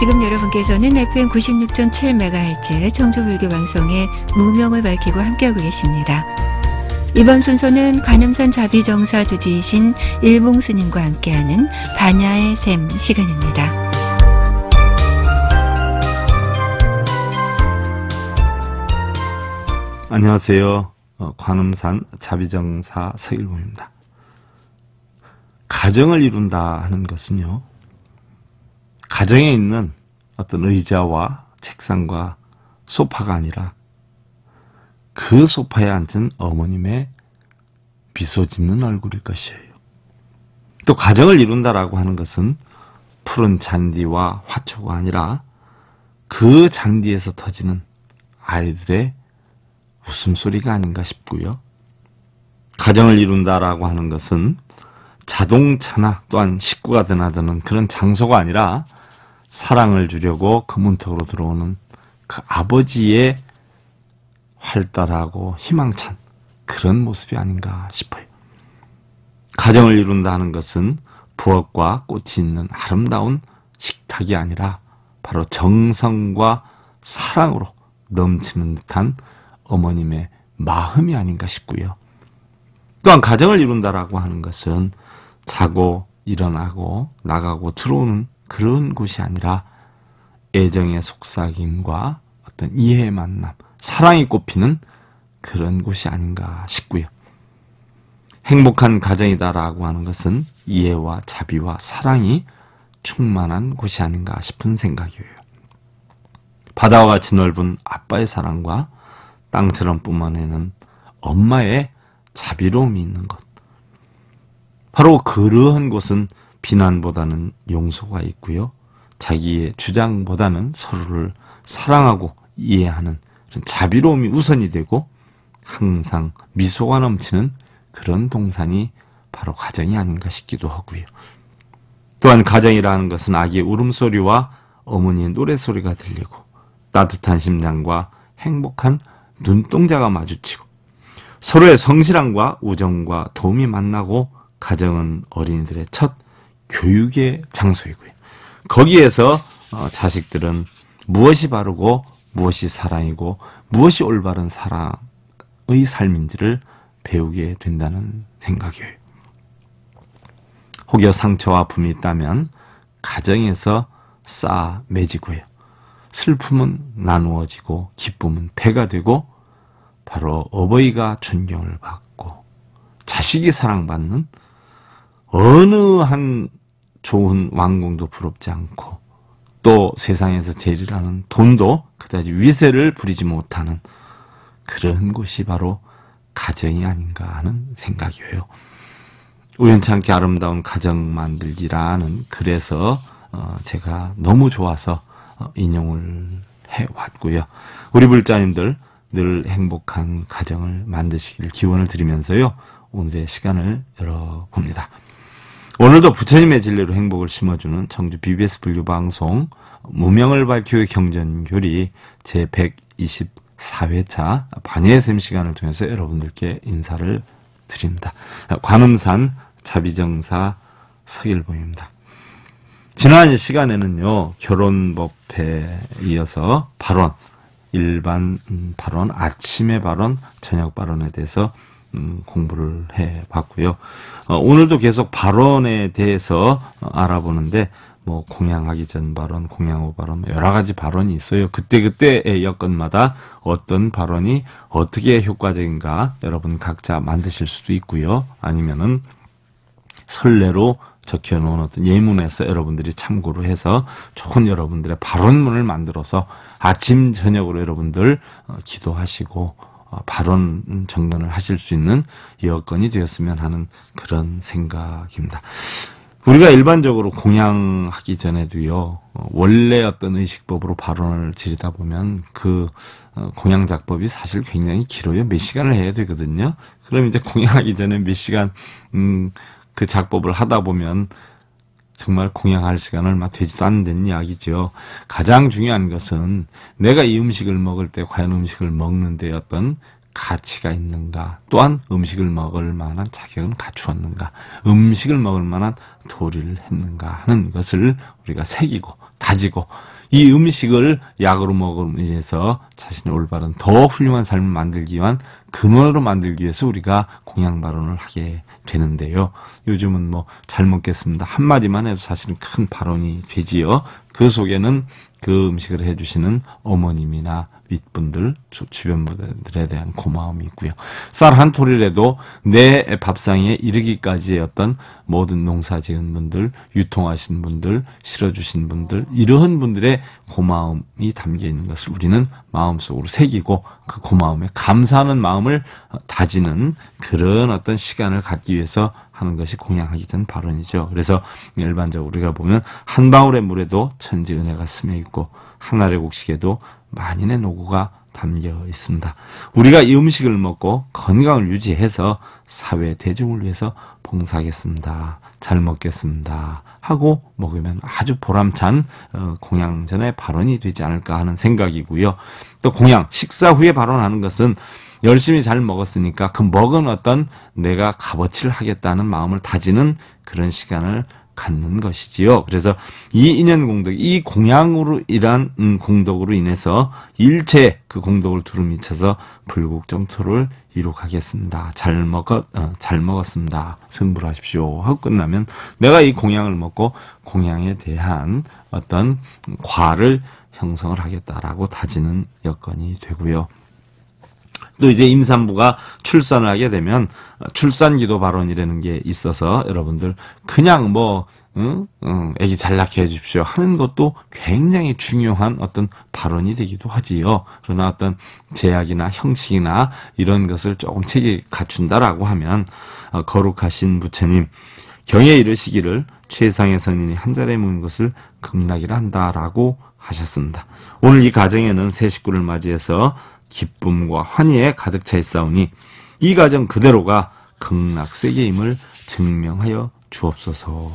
지금 여러분께서는 FM 96.7MHz 청주불교 방송의 무명을 밝히고 함께하고 계십니다. 이번 순서는 관음산 자비정사 주지이신 일봉 스님과 함께하는 반야의 샘 시간입니다. 안녕하세요. 관음산 자비정사 서일봉입니다. 가정을 이룬다 하는 것은요, 가정에 있는 어떤 의자와 책상과 소파가 아니라 그 소파에 앉은 어머님의 미소 짓는 얼굴일 것이에요. 또 가정을 이룬다라고 하는 것은 푸른 잔디와 화초가 아니라 그 잔디에서 터지는 아이들의 웃음소리가 아닌가 싶고요. 가정을 이룬다라고 하는 것은 자동차나 또한 식구가 드나드는 그런 장소가 아니라 사랑을 주려고 그 문턱으로 들어오는 그 아버지의 활달하고 희망찬 그런 모습이 아닌가 싶어요. 가정을 이룬다 하는 것은 부엌과 꽃이 있는 아름다운 식탁이 아니라 바로 정성과 사랑으로 넘치는 듯한 어머님의 마음이 아닌가 싶고요. 또한 가정을 이룬다라고 하는 것은 자고 일어나고 나가고 들어오는 그런 곳이 아니라 애정의 속삭임과 어떤 이해의 만남, 사랑이 꽃피는 그런 곳이 아닌가 싶고요. 행복한 가정이다라고 하는 것은 이해와 자비와 사랑이 충만한 곳이 아닌가 싶은 생각이에요. 바다와 같이 넓은 아빠의 사랑과 땅처럼 뿜어내는 엄마의 자비로움이 있는 것. 바로 그러한 곳은 비난보다는 용서가 있고요. 자기의 주장보다는 서로를 사랑하고 이해하는 자비로움이 우선이 되고 항상 미소가 넘치는 그런 동산이 바로 가정이 아닌가 싶기도 하고요. 또한 가정이라는 것은 아기의 울음소리와 어머니의 노래소리가 들리고 따뜻한 심장과 행복한 눈동자가 마주치고 서로의 성실함과 우정과 도움이 만나고 가정은 어린이들의 첫 교육의 장소이고요. 거기에서 자식들은 무엇이 바르고 무엇이 사랑이고 무엇이 올바른 사랑의 삶인지를 배우게 된다는 생각이에요. 혹여 상처와 아픔이 있다면 가정에서 쌓아 맺이고요. 슬픔은 나누어지고 기쁨은 배가 되고 바로 어버이가 존경을 받고 자식이 사랑받는 어느 한 좋은 왕궁도 부럽지 않고 또 세상에서 제일이라는 돈도 그다지 위세를 부리지 못하는 그런 곳이 바로 가정이 아닌가 하는 생각이에요. 우연찮게 아름다운 가정 만들기라는 글에서 제가 너무 좋아서 인용을 해왔고요. 우리 불자님들 늘 행복한 가정을 만드시길 기원을 드리면서요. 오늘의 시간을 열어봅니다. 오늘도 부처님의 진리로 행복을 심어주는 청주 BBS 불교방송 무명을 밝히고 경전교리 제124회차 반야의 샘 시간을 통해서 여러분들께 인사를 드립니다. 관음산 자비정사 서일봉입니다. 지난 시간에는요, 결혼법에 이어서 발언, 일반 발언, 아침의 발언, 저녁 발언에 대해서 공부를 해봤고요. 오늘도 계속 발언에 대해서 알아보는데, 뭐 공양하기 전 발언, 공양 후 발언, 여러 가지 발언이 있어요. 그때그때의 여건마다 어떤 발언이 어떻게 효과적인가 여러분 각자 만드실 수도 있고요. 아니면은 선례로 적혀놓은 어떤 예문에서 여러분들이 참고를 해서 좋은 여러분들의 발언문을 만들어서 아침 저녁으로 여러분들 기도하시고 발언 정돈을 하실 수 있는 여건이 되었으면 하는 그런 생각입니다. 우리가 일반적으로 공양하기 전에도요, 원래 어떤 의식법으로 발언을 지르다 보면 그 공양작법이 사실 굉장히 길어요. 몇 시간을 해야 되거든요. 그럼 이제 공양하기 전에 몇 시간 그 작법을 하다 보면 정말 공양할 시간 얼마 되지도 않는 이야기죠. 가장 중요한 것은 내가 이 음식을 먹을 때 과연 음식을 먹는 데 어떤 가치가 있는가, 또한 음식을 먹을 만한 자격은 갖추었는가, 음식을 먹을 만한 도리를 했는가 하는 것을 우리가 새기고 다지고 이 음식을 약으로 먹음으로 인해서 자신의 올바른 더 훌륭한 삶을 만들기 위한 근원으로 만들기 위해서 우리가 공양 발언을 하게 되는데요. 요즘은 뭐 잘 먹겠습니다 한마디만 해도 사실은 큰 발언이 되지요. 그 속에는 그 음식을 해주시는 어머님이나 윗분들, 주변 분들에 대한 고마움이 있고요. 쌀 한 톨이라도 내 밥상에 이르기까지의 어떤 모든 농사 지은 분들, 유통하신 분들, 실어주신 분들, 이러한 분들의 고마움이 담겨 있는 것을 우리는 마음속으로 새기고 그 고마움에 감사하는 마음을 다지는 그런 어떤 시간을 갖기 위해서 하는 것이 공양하기 전 발언이죠. 그래서 일반적으로 우리가 보면 한 방울의 물에도 천지 은혜가 스며 있고 한 알의 곡식에도 만인의 노고가 담겨 있습니다. 우리가 이 음식을 먹고 건강을 유지해서 사회 대중을 위해서 봉사하겠습니다. 잘 먹겠습니다. 하고 먹으면 아주 보람찬 공양전의 발언이 되지 않을까 하는 생각이고요. 또 공양, 식사 후에 발언하는 것은 열심히 잘 먹었으니까 그 먹은 어떤 내가 값어치를 하겠다는 마음을 다지는 그런 시간을 갖는 것이지요. 그래서 이 인연 공덕, 이 공양으로 일한 공덕으로 인해서 일체 그 공덕을 두루미쳐서 불국정토를 이룩하겠습니다. 잘 먹었습니다. 승부를 하십시오. 하고 끝나면 내가 이 공양을 먹고 공양에 대한 어떤 과를 형성을 하겠다라고 다지는 여건이 되고요. 또 이제 임산부가 출산을 하게 되면 출산기도 발언이라는 게 있어서 여러분들 그냥 뭐 애기 잘 낳게 해주십시오 하는 것도 굉장히 중요한 어떤 발언이 되기도 하지요. 그러나 어떤 제약이나 형식이나 이런 것을 조금 체계 갖춘다라고 하면 거룩하신 부처님 경에 이르시기를 최상의 선인이 한 자리에 모인 것을 극락이라 한다라고 하셨습니다. 오늘 이 가정에는 새 식구를 맞이해서 기쁨과 환희에 가득 차 있사오니 이 가정 그대로가 극락세계임을 증명하여 주옵소서.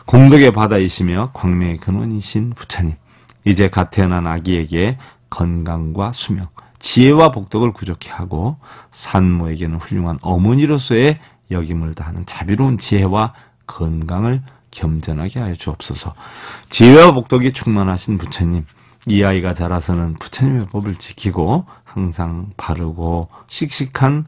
공덕의 바다이시며 광명의 근원이신 부처님, 이제 갓 태어난 아기에게 건강과 수명, 지혜와 복덕을 구족케 하고 산모에게는 훌륭한 어머니로서의 역임을 다하는 자비로운 지혜와 건강을 겸전하게 하여 주옵소서. 지혜와 복덕이 충만하신 부처님, 이 아이가 자라서는 부처님의 법을 지키고 항상 바르고 씩씩한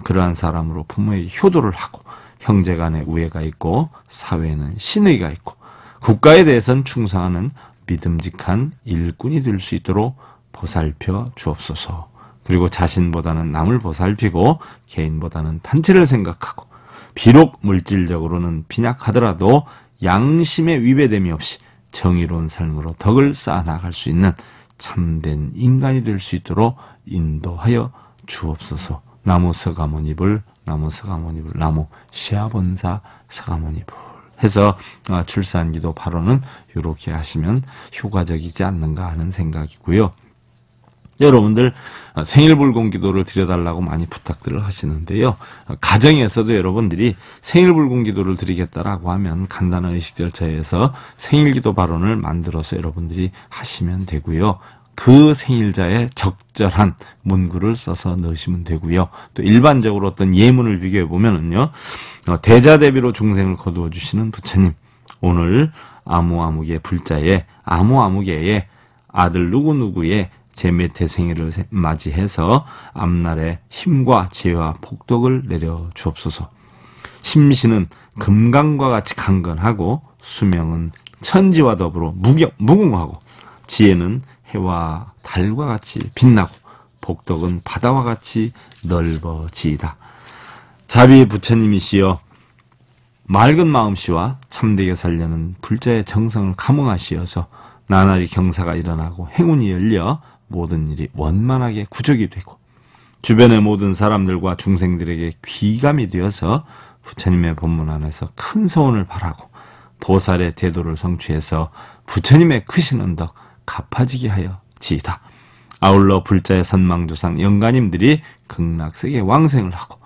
그러한 사람으로 부모에게 효도를 하고 형제간에 우애가 있고 사회에는 신의가 있고 국가에 대해서는 충성하는 믿음직한 일꾼이 될 수 있도록 보살펴 주옵소서. 그리고 자신보다는 남을 보살피고 개인보다는 단체를 생각하고 비록 물질적으로는 빈약하더라도 양심의 위배됨이 없이 정의로운 삶으로 덕을 쌓아나갈 수 있는 참된 인간이 될 수 있도록 인도하여 주옵소서. 나무 서가모니불, 나무 서가모니불, 나무 시아본사 서가모니불 해서 출산기도 발언은 이렇게 하시면 효과적이지 않는가 하는 생각이고요. 여러분들 생일불공기도를 드려달라고 많이 부탁들을 하시는데요. 가정에서도 여러분들이 생일불공기도를 드리겠다라고 하면 간단한 의식 절차에서 생일기도 발언을 만들어서 여러분들이 하시면 되고요. 그 생일자의 적절한 문구를 써서 넣으시면 되고요. 또 일반적으로 어떤 예문을 비교해 보면은요, 대자대비로 중생을 거두어 주시는 부처님, 오늘 아무아무개 불자에 아무아무개의 아들 누구누구의 제4태 생일을 맞이해서 앞날에 힘과 지혜와 복덕을 내려 주옵소서. 심신은 금강과 같이 강건하고 수명은 천지와 더불어 무궁하고 지혜는 해와 달과 같이 빛나고 복덕은 바다와 같이 넓어지이다. 자비 부처님이시여 맑은 마음씨와 참되게 살려는 불자의 정성을 감응하시어서 나날이 경사가 일어나고 행운이 열려 모든 일이 원만하게 구족이 되고 주변의 모든 사람들과 중생들에게 귀감이 되어서 부처님의 법문 안에서 큰 소원을 바라고 보살의 대도를 성취해서 부처님의 크신 언덕 갚아지게 하여 지이다. 아울러 불자의 선망조상 영가님들이 극락세계 왕생을 하고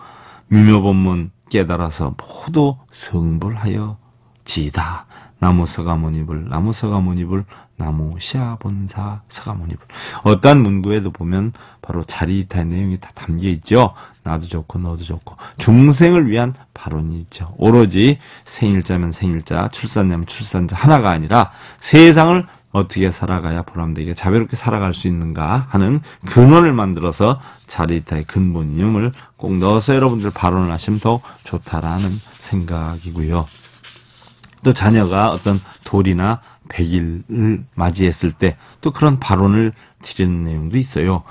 미묘법문 깨달아서 모두 성불하여 지이다. 나무 서가모니불, 나무 서가모니불, 나무 시아본사 서가모니불. 어떠한 문구에도 보면 바로 자리이타의 내용이 다 담겨 있죠. 나도 좋고 너도 좋고 중생을 위한 발언이 있죠. 오로지 생일자면 생일자, 출산자면 출산자 하나가 아니라 세상을 어떻게 살아가야 보람되게 자비롭게 살아갈 수 있는가 하는 근원을 만들어서 자리타의 근본임을 꼭 넣어서 여러분들 발언을 하시면 더 좋다라는 생각이고요. 또 자녀가 어떤 돌이나 100일을 맞이했을 때 또 그런 발언을 드리는 내용도 있어요.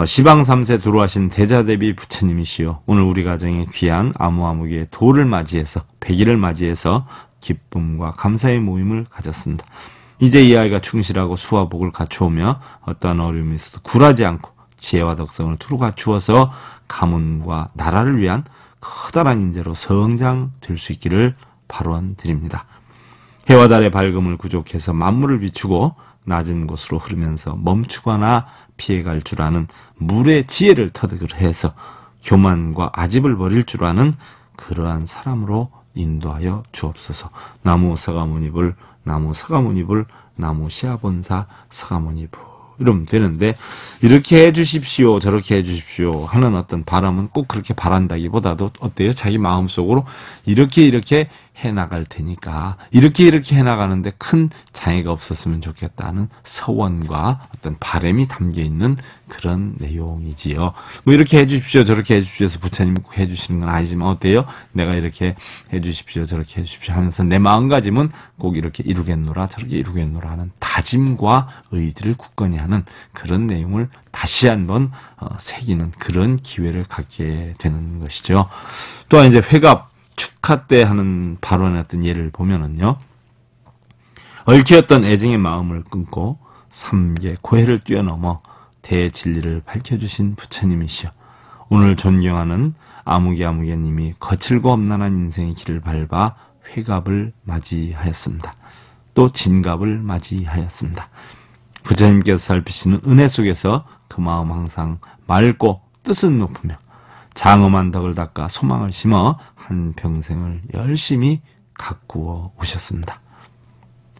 시방 3세 두루하신 대자대비 부처님이시여, 오늘 우리 가정에 귀한 아무아무개의 돌을 맞이해서 100일을 맞이해서 기쁨과 감사의 모임을 가졌습니다. 이제 이 아이가 충실하고 수화복을 갖추오며 어떠한 어려움이 있어도 굴하지 않고 지혜와 덕성을 두루 갖추어서 가문과 나라를 위한 커다란 인재로 성장될 수 있기를 발언드립니다. 해와 달의 밝음을 구족해서 만물을 비추고 낮은 곳으로 흐르면서 멈추거나 피해갈 줄 아는 물의 지혜를 터득을 해서 교만과 아집을 버릴 줄 아는 그러한 사람으로 인도하여 주옵소서. 나무 서가모니불, 나무 서가모니불, 나무 시아본사 서가모니불 이러면 되는데, 이렇게 해주십시오, 저렇게 해주십시오 하는 어떤 바람은 꼭 그렇게 바란다기보다도 어때요? 자기 마음속으로 이렇게 해나갈 테니까 이렇게 해나가는데 큰 장애가 없었으면 좋겠다는 서원과 어떤 바람이 담겨있는 그런 내용이지요. 뭐 이렇게 해주십시오, 저렇게 해주십시오 해서 부처님이 꼭 해주시는 건 아니지만 어때요? 내가 이렇게 해주십시오, 저렇게 해주십시오 하면서 내 마음가짐은 꼭 이렇게 이루겠노라, 저렇게 이루겠노라 하는 다짐과 의지를 굳건히 하는 그런 내용을 다시 한번 새기는 그런 기회를 갖게 되는 것이죠. 또한 이제 회갑 축하 때 하는 발언의 어떤 예를 보면은요, 얽혀였던 애정의 마음을 끊고 삼계 고해를 뛰어넘어 대진리를 밝혀주신 부처님이시여, 오늘 존경하는 아무개님이 거칠고 험난한 인생의 길을 밟아 회갑을 맞이하였습니다. 또 진갑을 맞이하였습니다. 부처님께서 살피시는 은혜 속에서 그 마음 항상 맑고 뜻은 높으며 장엄한 덕을 닦아 소망을 심어 한평생을 열심히 가꾸어 오셨습니다.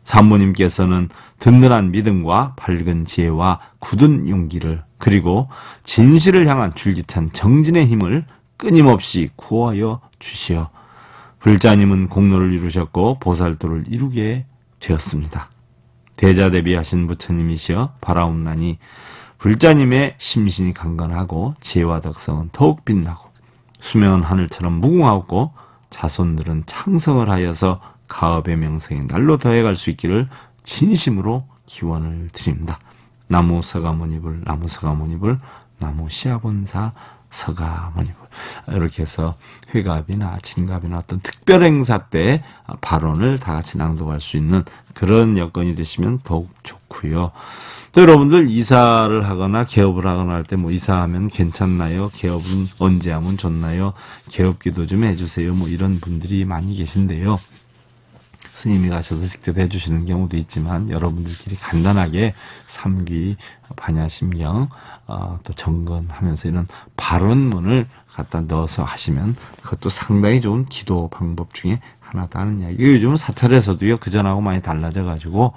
산모님께서는 든든한 믿음과 밝은 지혜와 굳은 용기를, 그리고 진실을 향한 줄기찬 정진의 힘을 끊임없이 구하여 주시어 불자님은 공로를 이루셨고 보살도를 이루게 되었습니다. 대자대비하신 부처님이시여 바라옵나니 불자님의 심신이 강건하고 지혜와 덕성은 더욱 빛나고 수면 하늘처럼 무궁하고 자손들은 창성을 하여서 가업의 명성이 날로 더해갈 수 있기를 진심으로 기원을 드립니다. 나무 서가모니불, 나무 서가모니불, 나무 시아본사 서가모니불. 이렇게 해서 회갑이나 진갑이나 어떤 특별 행사 때 발언을 다 같이 낭독할 수 있는 그런 여건이 되시면 더욱 좋고요. 또 여러분들 이사를 하거나 개업을 하거나 할 때 뭐 이사하면 괜찮나요? 개업은 언제 하면 좋나요? 개업기도 좀 해주세요. 뭐 이런 분들이 많이 계신데요. 스님이 가셔서 직접 해주시는 경우도 있지만 여러분들끼리 간단하게 삼귀, 반야심경, 또 정건하면서 이런 발언문을 갖다 넣어서 하시면 그것도 상당히 좋은 기도 방법 중에 하나다는 이야기. 요즘은 사찰에서도요, 그전하고 많이 달라져가지고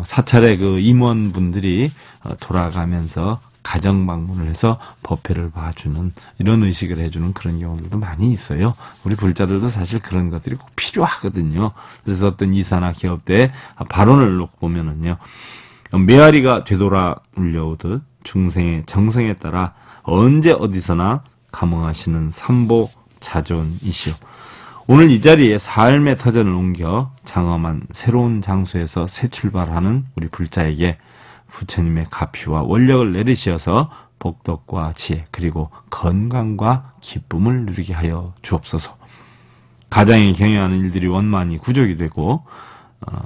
사찰의 그 임원분들이 돌아가면서 가정 방문을 해서 법회를 봐주는 이런 의식을 해주는 그런 경우들도 많이 있어요. 우리 불자들도 사실 그런 것들이 꼭 필요하거든요. 그래서 어떤 이사나 기업 때 발언을 놓고 보면은요, 메아리가 되돌아 울려오듯 중생의 정성에 따라 언제 어디서나 감흥하시는 삼보자존이시오. 오늘 이 자리에 삶의 터전을 옮겨 장엄한 새로운 장소에서 새 출발하는 우리 불자에게 부처님의 가피와 원력을 내리시어서 복덕과 지혜 그리고 건강과 기쁨을 누리게 하여 주옵소서. 가장이 경영하는 일들이 원만히 구족이 되고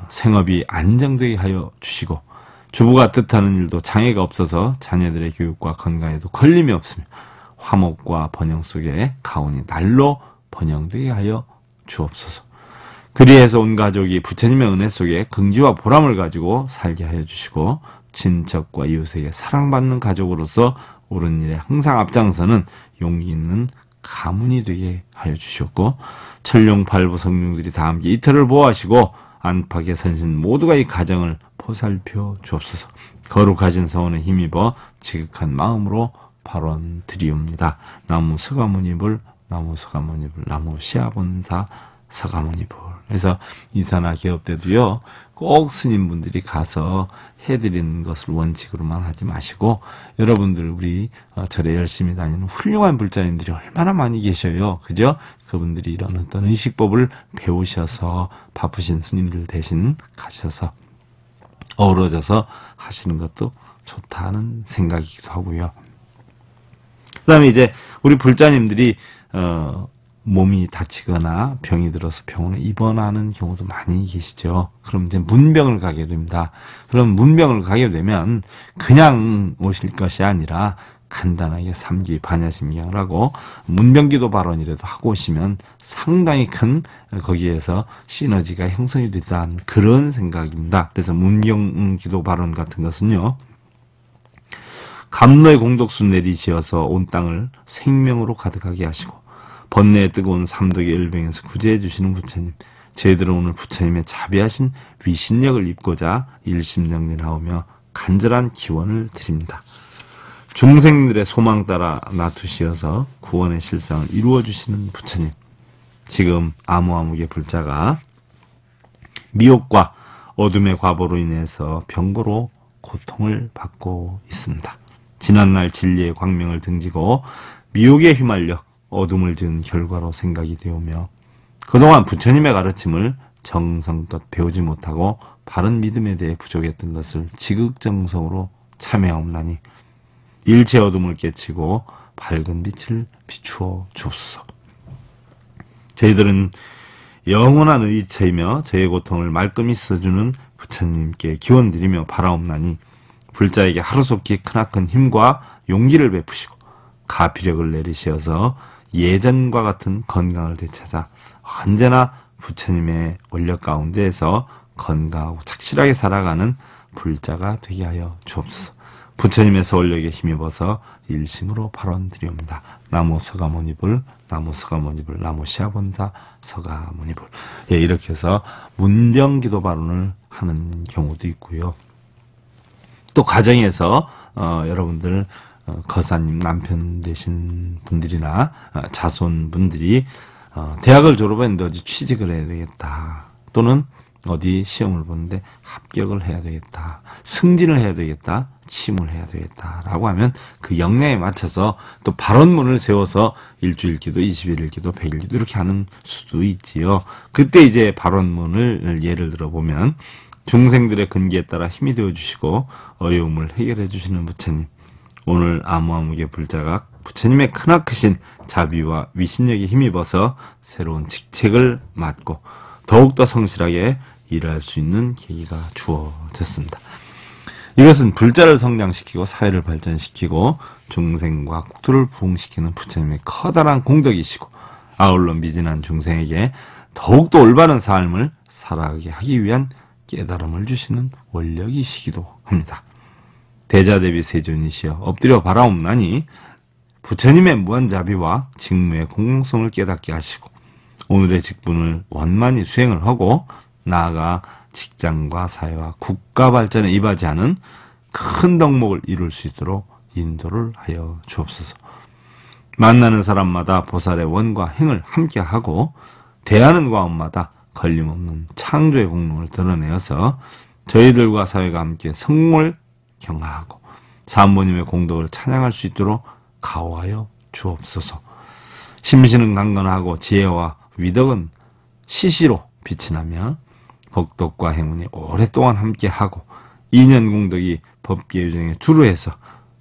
생업이 안정되게 하여 주시고 주부가 뜻하는 일도 장애가 없어서 자녀들의 교육과 건강에도 걸림이 없으며 화목과 번영 속에 가온이 날로 번영되게 하여 주옵소서. 그리해서 온 가족이 부처님의 은혜 속에 긍지와 보람을 가지고 살게 하여 주시고 친척과 이웃에게 사랑받는 가족으로서 옳은 일에 항상 앞장서는 용기 있는 가문이 되게 하여 주셨고 천룡 팔부 성룡들이 다 함께 이틀을 보호하시고 안팎의 선신 모두가 이 가정을 보살펴 주옵소서. 거룩하신 서원에 힘입어 지극한 마음으로 발언 드리옵니다. 나무 서가모니불, 나무 서가모니불, 나무 시아본사 서가모니불. 그래서 이사나 개업 때도요, 꼭 스님분들이 가서 해드리는 것을 원칙으로만 하지 마시고, 여러분들 우리 절에 열심히 다니는 훌륭한 불자님들이 얼마나 많이 계셔요. 그죠? 그분들이 이런 어떤 의식법을 배우셔서 바쁘신 스님들 대신 가셔서 어우러져서 하시는 것도 좋다는 생각이기도 하고요. 그 다음에 이제 우리 불자님들이 몸이 다치거나 병이 들어서 병원에 입원하는 경우도 많이 계시죠. 그럼 이제 문병을 가게 됩니다. 그럼 문병을 가게 되면 그냥 오실 것이 아니라 간단하게 삼기 반야심경을 하고 문병기도 발언이라도 하고 오시면 상당히 큰 거기에서 시너지가 형성이 된다는 그런 생각입니다. 그래서 문병기도 발언 같은 것은요, 감로의 공덕수 내리시어서 온 땅을 생명으로 가득하게 하시고 번뇌에 뜨거운 삼덕의 일병에서 구제해 주시는 부처님, 저희들은 오늘 부처님의 자비하신 위신력을 입고자 일심정진하오며 간절한 기원을 드립니다. 중생들의 소망 따라 놔두시어서 구원의 실상을 이루어 주시는 부처님, 지금 아무아무개 불자가 미혹과 어둠의 과보로 인해서 병고로 고통을 받고 있습니다. 지난날 진리의 광명을 등지고 미혹에 휘말려 어둠을 지은 결과로 생각이 되오며 그동안 부처님의 가르침을 정성껏 배우지 못하고 바른 믿음에 대해 부족했던 것을 지극정성으로 참여하옵나니 일체 어둠을 깨치고 밝은 빛을 비추어 주옵소서. 저희들은 영원한 의처이며 저의 고통을 말끔히 써주는 부처님께 기원드리며 바라옵나니 불자에게 하루속히 크나큰 힘과 용기를 베푸시고 가피력을 내리시어서 예전과 같은 건강을 되찾아 언제나 부처님의 원력 가운데에서 건강하고 착실하게 살아가는 불자가 되게 하여 주옵소서. 부처님의 서원력에 힘입어서 일심으로 발언드리옵니다. 나무 서가모니불, 나무 서가모니불, 나무 시아본사 서가모니불. 예, 이렇게 해서 문병기도 발언을 하는 경우도 있고요. 또 가정에서 여러분들 거사님 남편 되신 분들이나 자손분들이 대학을 졸업했는데 어디 취직을 해야 되겠다, 또는 어디 시험을 보는데 합격을 해야 되겠다, 승진을 해야 되겠다, 취임을 해야 되겠다라고 하면 그 역량에 맞춰서 또 발언문을 세워서 일주일기도, 21일기도, 100일기도 이렇게 하는 수도 있지요. 그때 이제 발언문을 예를 들어보면 중생들의 근기에 따라 힘이 되어주시고 어려움을 해결해 주시는 부처님, 오늘 아무아무개 불자가 부처님의 크나크신 자비와 위신력에 힘입어서 새로운 직책을 맡고 더욱더 성실하게 일할 수 있는 계기가 주어졌습니다. 이것은 불자를 성장시키고 사회를 발전시키고 중생과 국토를 부흥시키는 부처님의 커다란 공덕이시고 아울러 미진한 중생에게 더욱더 올바른 삶을 살아가게 하기 위한 깨달음을 주시는 원력이시기도 합니다. 대자대비 세존이시여 엎드려 바라옵나니 부처님의 무한자비와 직무의 공공성을 깨닫게 하시고 오늘의 직분을 원만히 수행을 하고 나아가 직장과 사회와 국가 발전에 이바지하는 큰 덕목을 이룰 수 있도록 인도를 하여 주옵소서. 만나는 사람마다 보살의 원과 행을 함께하고 대하는 과업마다 걸림없는 창조의 공로를 드러내어서 저희들과 사회가 함께 성공을 경하하고 사모님의 공덕을 찬양할 수 있도록 가호하여 주옵소서. 심신은 강건하고 지혜와 위덕은 시시로 빛이 나며 복덕과 행운이 오랫동안 함께하고 인연 공덕이 법계유정에 두루해서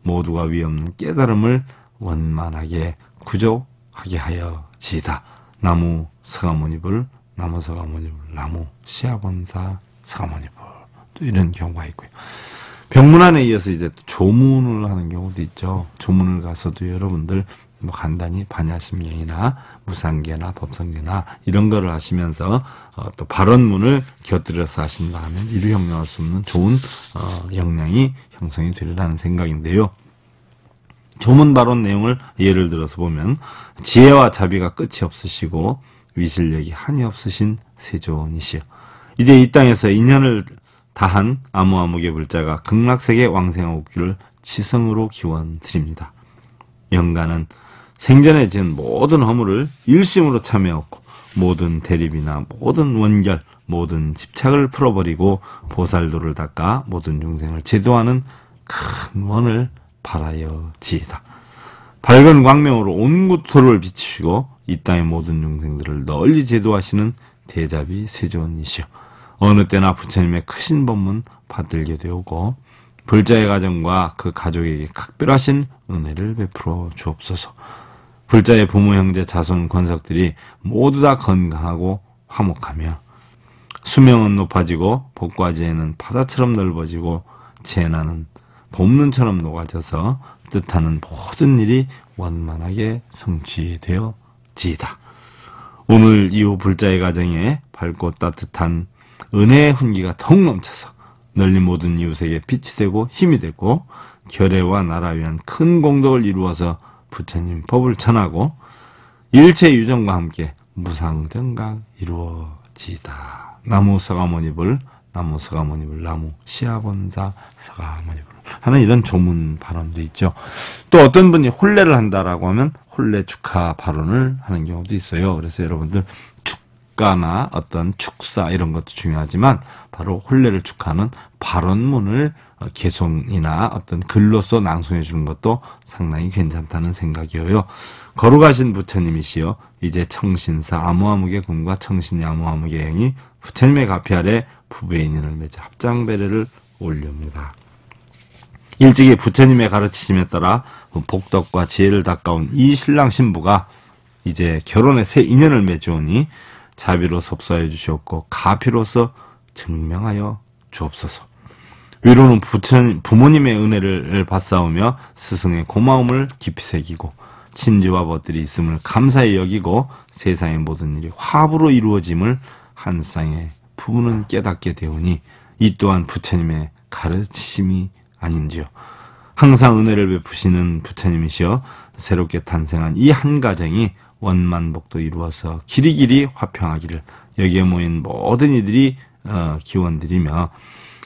모두가 위없는 깨달음을 원만하게 구족하게 하여 지이다. 나무 서가모니불, 나무 서가모니불, 나무 시아본사 서가모니불. 또 이런 경우가 있고요. 병문안에 이어서 이제 조문을 하는 경우도 있죠. 조문을 가서도 여러분들 뭐 간단히 반야심경이나 무상계나 법성계나 이런 거를 하시면서 또 발언문을 곁들여서 하신다 하면 이루 형용할 수 없는 좋은 역량이 형성이 되리라는 생각인데요. 조문 발언 내용을 예를 들어서 보면 지혜와 자비가 끝이 없으시고 위실력이 한이 없으신 세존이시여 이제 이 땅에서 인연을 다한 아무아무개 불자가 극락세계 왕생하고 없기를 지성으로 기원드립니다. 영가는 생전에 지은 모든 허물을 일심으로 참여하고 모든 대립이나 모든 원결, 모든 집착을 풀어버리고 보살도를 닦아 모든 중생을 제도하는 큰 원을 바라여지이다. 밝은 광명으로 온 국토를 비추시고 이 땅의 모든 중생들을 널리 제도하시는 대자비 세존이시여, 어느 때나 부처님의 크신 법문 받들게 되오고 불자의 가정과 그 가족에게 각별하신 은혜를 베풀어 주옵소서. 불자의 부모, 형제, 자손, 권석들이 모두 다 건강하고 화목하며 수명은 높아지고 복과지혜는 바다처럼 넓어지고 재난은 봄눈처럼 녹아져서 뜻하는 모든 일이 원만하게 성취되어지이다. 오늘 이후 불자의 가정에 밝고 따뜻한 은혜의 훈기가 더욱 넘쳐서 널리 모든 이웃에게 빛이 되고 힘이 되고 결애와 나라 위한 큰 공덕을 이루어서 부처님 법을 전하고 일체 유정과 함께 무상정각 이루어지이다. 나무 서가모니불, 나무 서가모니불, 나무 시아본사 서가모니불 하는 이런 조문 발언도 있죠. 또 어떤 분이 혼례를 한다라고 하면 혼례 축하 발언을 하는 경우도 있어요. 그래서 여러분들 축가나 어떤 축사 이런 것도 중요하지만 바로 혼례를 축하하는 발언문을 개송이나 어떤 글로써 낭송해 주는 것도 상당히 괜찮다는 생각이에요. 거룩하신 부처님이시여, 이제 청신사 아무아무개 군과 청신이 아무아무개 행이 부처님의 가피 아래 부부의 인연을 맺어 합장배례를 올립니다. 일찍이 부처님의 가르치심에 따라 복덕과 지혜를 닦아온 이 신랑 신부가 이제 결혼의 새 인연을 맺으오니 자비로 섭사해 주시옵고 가피로서 증명하여 주옵소서. 위로는 부모님의 은혜를 받사오며 스승의 고마움을 깊이 새기고 친지와 벗들이 있음을 감사히 여기고 세상의 모든 일이 화합으로 이루어짐을 한 쌍의 부부는 깨닫게 되오니 이 또한 부처님의 가르치심이 아닌지요. 항상 은혜를 베푸시는 부처님이시여, 새롭게 탄생한 이 한 가정이 원만복도 이루어서 길이길이 화평하기를 여기에 모인 모든 이들이 기원드리며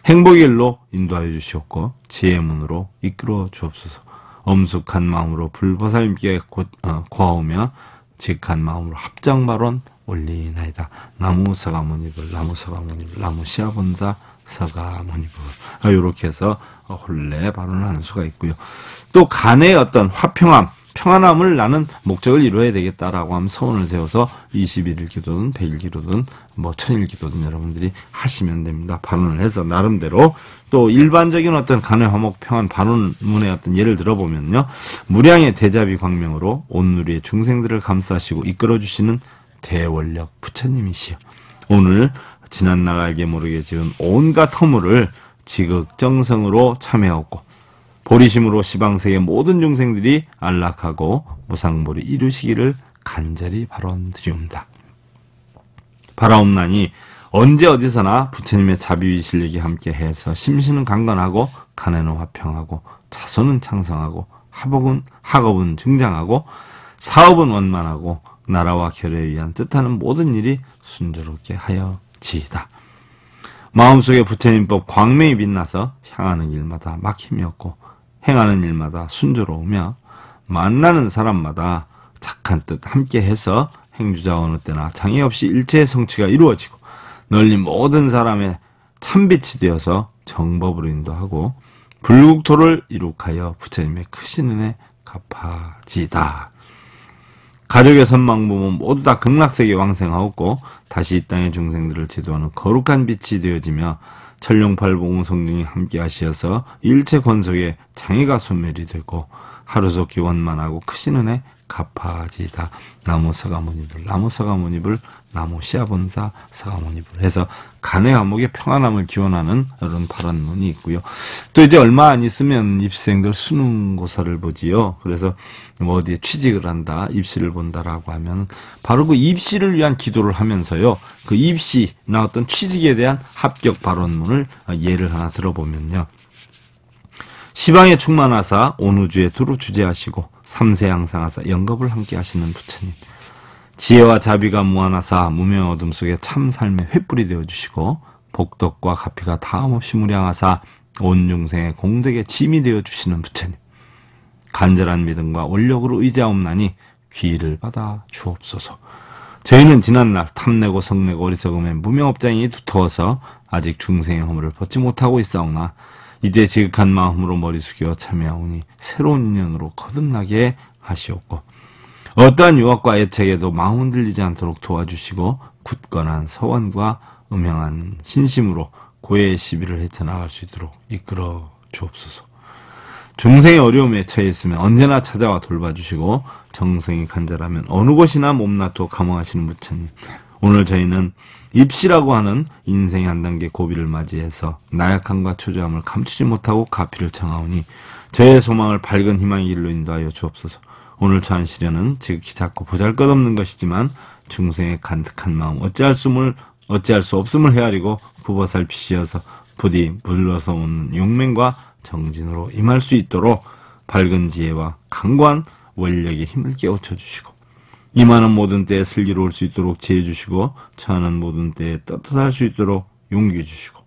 행복의 일로 인도하여 주시옵고 지혜의 문으로 이끌어 주옵소서. 엄숙한 마음으로 불보살님께 고하오며 직한 마음으로 합장발언 올리나이다. 나무 서가모니불, 나무 서가모니불, 나무 시아본사 서가모니불. 이렇게 해서 혼례 발언을 하는 수가 있고요. 또 간의 어떤 화평함, 평안함을 나는 목적을 이루어야 되겠다라고 하면 서원을 세워서 21일 기도든 100일 기도든 뭐 1000일 기도든 여러분들이 하시면 됩니다. 발언을 해서 나름대로. 또 일반적인 어떤 간의 화목 평안 발언문의 어떤 예를 들어보면요, 무량의 대자비 광명으로 온누리의 중생들을 감싸시고 이끌어주시는 대원력 부처님이시여, 오늘 지난날 알게 모르게 지은 온갖 허물을 지극정성으로 참회하옵고 보리심으로 시방세계 모든 중생들이 안락하고 무상보리 이루시기를 간절히 발언드리옵니다. 바라옵나니 언제 어디서나 부처님의 자비위 실력이 함께해서 심신은 강건하고 간에는 화평하고 자손은 창성하고 학업은 증장하고 사업은 원만하고 나라와 결의에 위한 뜻하는 모든 일이 순조롭게 하여지이다. 마음속에 부처님법 광명이 빛나서 향하는 일마다 막힘이 없고 행하는 일마다 순조로우며 만나는 사람마다 착한 뜻 함께해서 행주자 어느 때나 장애 없이 일체의 성취가 이루어지고 널리 모든 사람의 참빛이 되어서 정법으로 인도하고 불국토를 이룩하여 부처님의 크신 은혜 갚아지이다. 가족의 선망부모 모두 다 극락세계 왕생하옵고 다시 이 땅의 중생들을 제도하는 거룩한 빛이 되어지며 천룡팔봉 성중이 함께 하시어서 일체 권속에 장애가 소멸이 되고 하루속히 원만하고 크신 은혜 갚아지이다. 나무 서가모니불, 나무 서가모니불, 나무 시아본사 서가모니불 해서 간의 화목의 평안함을 기원하는 이런 발언문이 있고요. 또 이제 얼마 안 있으면 입시생들 수능고사를 보지요. 그래서 뭐 어디에 취직을 한다, 입시를 본다라고 하면 바로 그 입시를 위한 기도를 하면서요, 그 입시나 어떤 취직에 대한 합격 발언문을 예를 하나 들어보면요. 시방에 충만하사 온 우주에 두루 주재하시고 삼세 양상하사 영겁을 함께 하시는 부처님, 지혜와 자비가 무한하사 무명 어둠 속에 참 삶의 횃불이 되어주시고 복덕과 가피가 다음없이 무량하사 온 중생의 공덕의 짐이 되어주시는 부처님, 간절한 믿음과 원력으로 의지하옵나니 귀를 받아 주옵소서. 저희는 지난날 탐내고 성내고 어리석음에 무명업장이 두터워서 아직 중생의 허물을 벗지 못하고 있사오나 이제 지극한 마음으로 머리 숙여 참여하오니 새로운 인연으로 거듭나게 하시옵고 어떠한 유혹과 애착에도 마음 흔들리지 않도록 도와주시고 굳건한 서원과 음행한 신심으로 고해의 시비를 헤쳐나갈 수 있도록 이끌어 주옵소서. 중생의 어려움에 처해 있으면 언제나 찾아와 돌봐주시고 정성이 간절하면 어느 곳이나 몸놔두어 감화하시는 부처님, 오늘 저희는 입시라고 하는 인생의 한 단계 고비를 맞이해서 나약함과 초조함을 감추지 못하고 가피를 청하오니 저의 소망을 밝은 희망의 길로 인도하여 주옵소서. 오늘 처한 시련은 지극히 작고 보잘것없는 것이지만 중생의 간특한 마음 어찌할 수 없음을 헤아리고 굽어살피시어서 부디 물러서 오는 용맹과 정진으로 임할 수 있도록 밝은 지혜와 강고한 원력의 힘을 깨우쳐 주시고 임하는 모든 때에 슬기로울 수 있도록 지혜 주시고 처하는 모든 때에 떳떳할 수 있도록 용기 주시고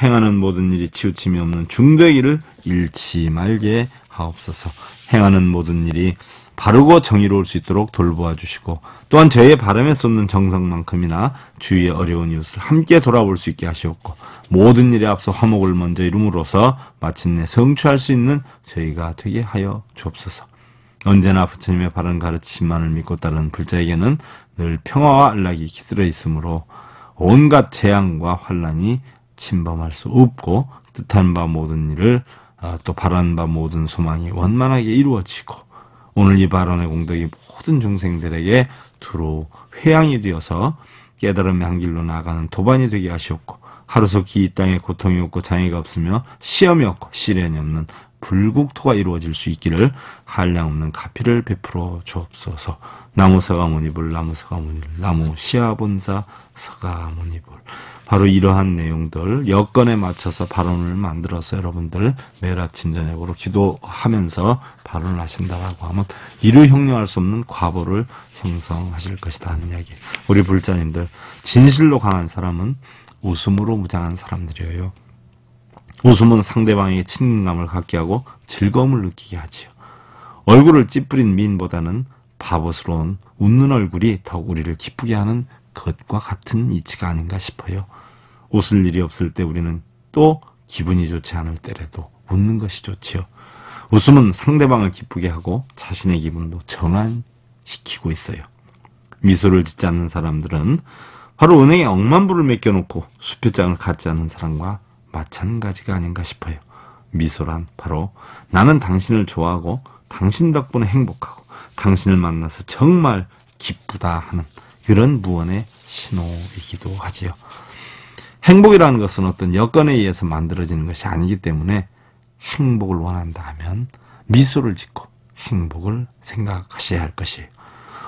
행하는 모든 일이 치우침이 없는 중도의 길을 잃지 말게 하옵소서. 행하는 모든 일이 바르고 정의로울 수 있도록 돌보아 주시고 또한 저희의 바람에 쏟는 정성만큼이나 주위의 어려운 이웃을 함께 돌아볼 수 있게 하시옵고 모든 일에 앞서 화목을 먼저 이룸으로써 마침내 성취할 수 있는 저희가 되게 하여 주옵소서. 언제나 부처님의 바른 가르치심만을 믿고 따르는 불자에게는 늘 평화와 안락이 깃들어 있으므로 온갖 재앙과 환란이 침범할 수 없고 뜻한 바 모든 일을 또 바라는 바 모든 소망이 원만하게 이루어지고 오늘 이 발언의 공덕이 모든 중생들에게 두루 회양이 되어서 깨달음의 한 길로 나아가는 도반이 되게 하시옵고 하루속히 이 땅에 고통이 없고 장애가 없으며 시험이 없고 시련이 없는 불국토가 이루어질 수 있기를 한량없는 가피를 베풀어 주옵소서. 나무 서가모니불 나무 서가모니불 나무 시아본사 서가모니불. 바로 이러한 내용들 여건에 맞춰서 발언을 만들어서 여러분들 매일 아침 저녁으로 기도하면서 발언을 하신다라고 하면 이루 형용할 수 없는 과보를 형성하실 것이다 하는 이야기. 우리 불자님들 진실로 강한 사람은 웃음으로 무장한 사람들이에요. 웃음은 상대방에게 친근감을 갖게 하고 즐거움을 느끼게 하지요. 얼굴을 찌푸린 미인보다는 바보스러운 웃는 얼굴이 더욱 우리를 기쁘게 하는 것과 같은 이치가 아닌가 싶어요. 웃을 일이 없을 때 우리는 또 기분이 좋지 않을 때라도 웃는 것이 좋지요. 웃음은 상대방을 기쁘게 하고 자신의 기분도 전환시키고 있어요. 미소를 짓지 않는 사람들은 바로 은행에 억만불을 맡겨놓고 수표장을 갖지 않는 사람과 마찬가지가 아닌가 싶어요. 미소란 바로 나는 당신을 좋아하고 당신 덕분에 행복하고 당신을 만나서 정말 기쁘다 하는 그런 무언의 신호이기도 하지요. 행복이라는 것은 어떤 여건에 의해서 만들어지는 것이 아니기 때문에 행복을 원한다 하면 미소를 짓고 행복을 생각하셔야 할 것이에요.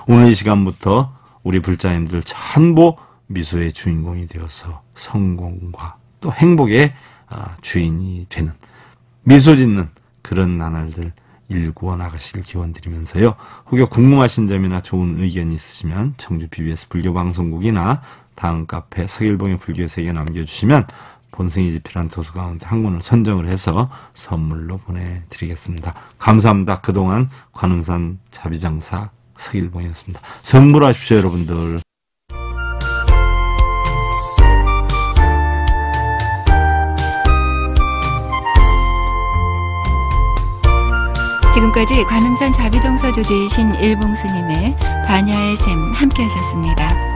오늘 이 시간부터 우리 불자님들 전부 미소의 주인공이 되어서 성공과 또 행복의 주인이 되는 미소 짓는 그런 나날들 일구어 나가시길 기원드리면서요. 혹여 궁금하신 점이나 좋은 의견이 있으시면 청주 BBS 불교방송국이나 다음 카페 서길봉의 불교의 세계 남겨주시면 본승이 집필한 도서 가운데 한 권을 선정을 해서 선물로 보내드리겠습니다. 감사합니다. 그동안 관음산 자비장사 서길봉이었습니다. 성불하십시오 여러분들. 지금까지 관음산 자비정사 주제이신 일봉스님의 반야의 샘 함께 하셨습니다.